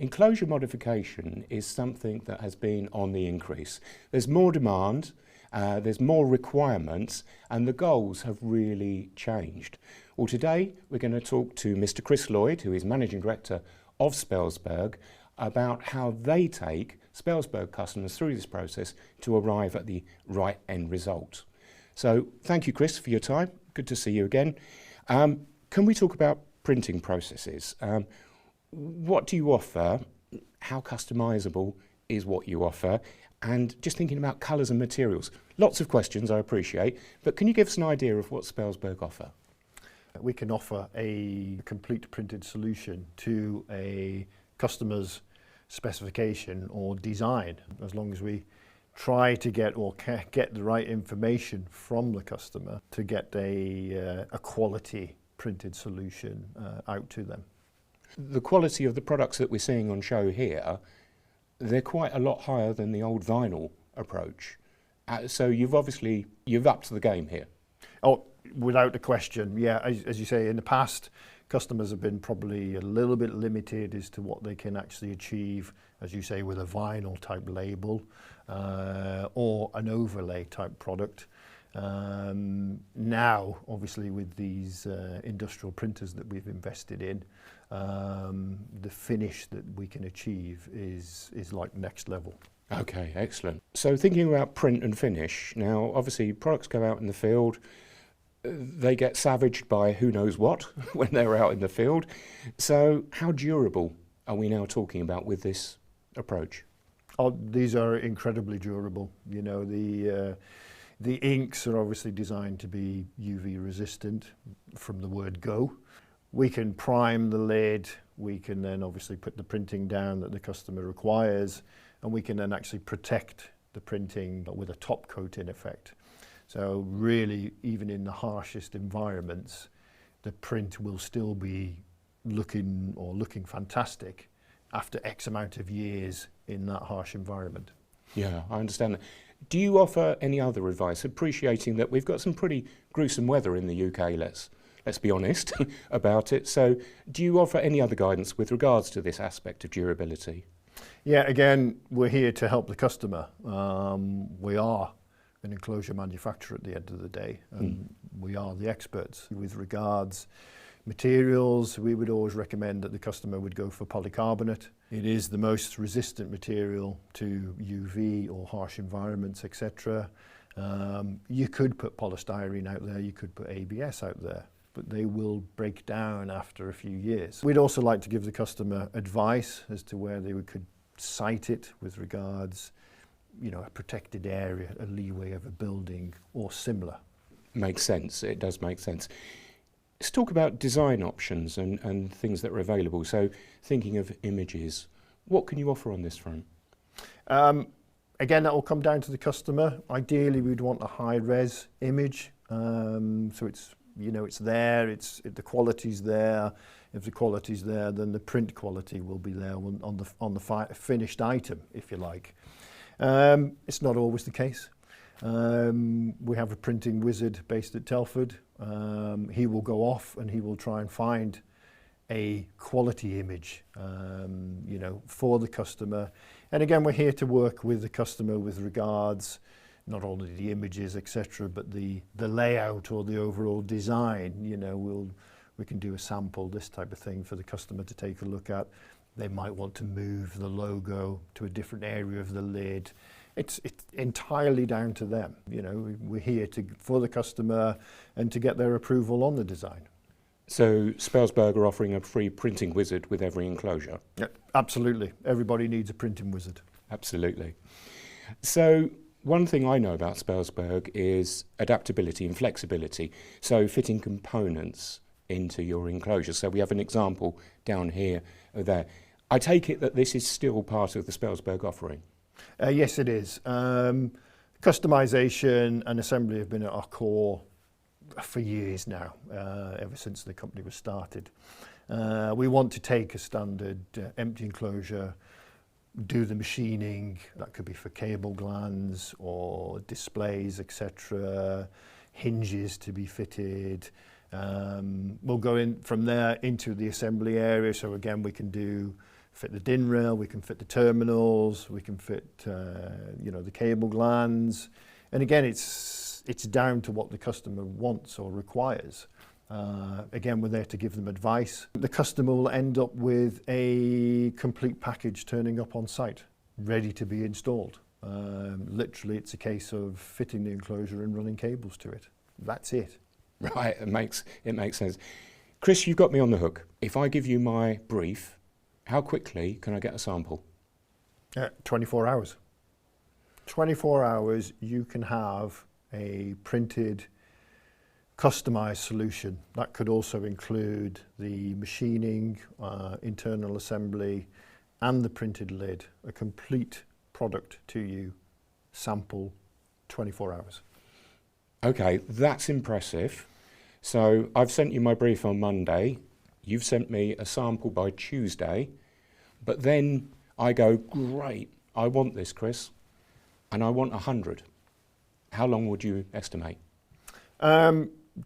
Enclosure modification is something that has been on the increase. There's more demand, there's more requirements, and the goals have really changed. Well, today we're going to talk to Mr. Chris Lloyd, who is Managing Director of Spelsberg, about how they take Spelsberg customers through this process to arrive at the right end result. So thank you, Chris, for your time. Good to see you again. Can we talk about printing processes? What do you offer? How customisable is what you offer? And just thinking about colours and materials. Lots of questions, I appreciate, but can you give us an idea of what Spelsberg offer? We can offer a complete printed solution to a customer's specification or design, as long as we try to get the right information from the customer to get a quality printed solution out to them. The quality of the products that we're seeing on show here, they're quite a lot higher than the old vinyl approach. So you've upped the game here. Oh, without a question, yeah. As you say, in the past, customers have been probably a little bit limited as to what they can actually achieve, as you say, with a vinyl type label or an overlay type product. Now, obviously, with these industrial printers that we've invested in, the finish that we can achieve is like next level. Okay, excellent. So thinking about print and finish, now obviously products go out in the field, they get savaged by who knows what when they're out in the field. So how durable are we now talking about with this approach? Oh, these are incredibly durable. You know, the inks are obviously designed to be UV resistant from the word go. We can prime the lid, we can then obviously put the printing down that the customer requires, and we can then actually protect the printing with a top coat in effect. So really, even in the harshest environments, the print will still be looking fantastic after X amount of years in that harsh environment. Yeah, I understand that. Do you offer any other advice, appreciating that we've got some pretty gruesome weather in the UK, let's be honest about it. So do you offer any other guidance with regards to this aspect of durability? Yeah, again, we're here to help the customer. We are an enclosure manufacturer at the end of the day, and we are the experts. With regards materials, we would always recommend that the customer would go for polycarbonate. It is the most resistant material to UV or harsh environments, etc. You could put polystyrene out there, you could put ABS out there, but they will break down after a few years. We'd also like to give the customer advice as to where they could site it with regards, you know, a protected area, a leeway of a building or similar. Makes sense, it does make sense. Let's talk about design options and things that are available. So thinking of images, what can you offer on this front? Again, that will come down to the customer. Ideally, we'd want a high-res image, so it's, you know, it's there, the quality's there. If the quality's there, then the print quality will be there on the finished item, if you like. It's not always the case. We have a printing wizard based at Telford. He will go off and he will try and find a quality image, you know, for the customer. And again, we're here to work with the customer with regards not only the images, etc., but the layout or the overall design. You know, we can do a sample, this type of thing, for the customer to take a look at. They might want to move the logo to a different area of the lid. It's entirely down to them. You know, we're here for the customer and to get their approval on the design. So Spelsberg are offering a free printing wizard with every enclosure? Yeah, absolutely. Everybody needs a printing wizard. Absolutely. So one thing I know about Spelsberg is adaptability and flexibility. So fitting components into your enclosure. So we have an example down here or there. I take it that this is still part of the Spelsberg offering? Yes, it is. Customisation and assembly have been at our core for years now, ever since the company was started. We want to take a standard empty enclosure, do the machining, that could be for cable glands or displays, etc., hinges to be fitted. We'll go in from there into the assembly area, so again we can do fit the DIN rail, we can fit the terminals, we can fit the cable glands. And again, it's down to what the customer wants or requires. Again, we're there to give them advice. The customer will end up with a complete package turning up on site, ready to be installed. Literally, it's a case of fitting the enclosure and running cables to it. That's it. Right, it makes sense. Chris, you've got me on the hook. If I give you my brief, how quickly can I get a sample? 24 hours. 24 hours, you can have a printed, customized solution. That could also include the machining, internal assembly, and the printed lid. A complete product to you, sample, 24 hours. Okay, that's impressive. So I've sent you my brief on Monday. You've sent me a sample by Tuesday. But then I go, great, I want this, Chris, and I want 100. How long would you estimate?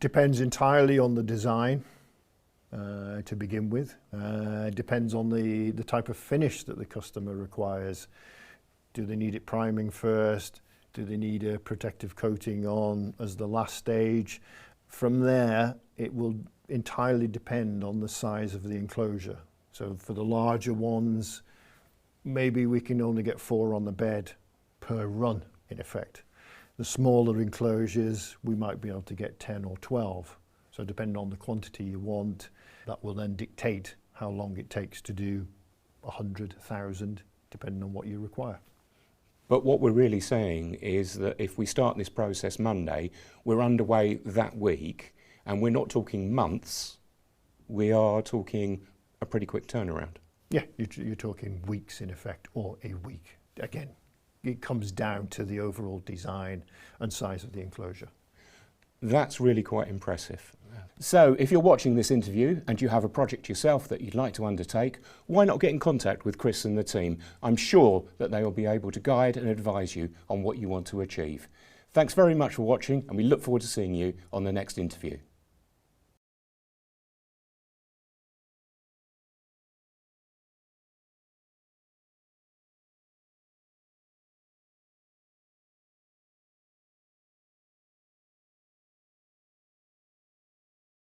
Depends entirely on the design to begin with. Depends on the type of finish that the customer requires. Do they need it priming first? Do they need a protective coating on as the last stage? From there, it will entirely depend on the size of the enclosure. So for the larger ones, maybe we can only get 4 on the bed per run, in effect. The smaller enclosures, we might be able to get 10 or 12. So depending on the quantity you want, that will then dictate how long it takes to do 100, 1,000, depending on what you require. But what we're really saying is that if we start this process Monday, we're underway that week, and we're not talking months, we are talking a pretty quick turnaround. Yeah, you're talking weeks in effect, or a week. Again, it comes down to the overall design and size of the enclosure. That's really quite impressive. So if you're watching this interview and you have a project yourself that you'd like to undertake, why not get in contact with Chris and the team? I'm sure that they will be able to guide and advise you on what you want to achieve. Thanks very much for watching, and we look forward to seeing you on the next interview.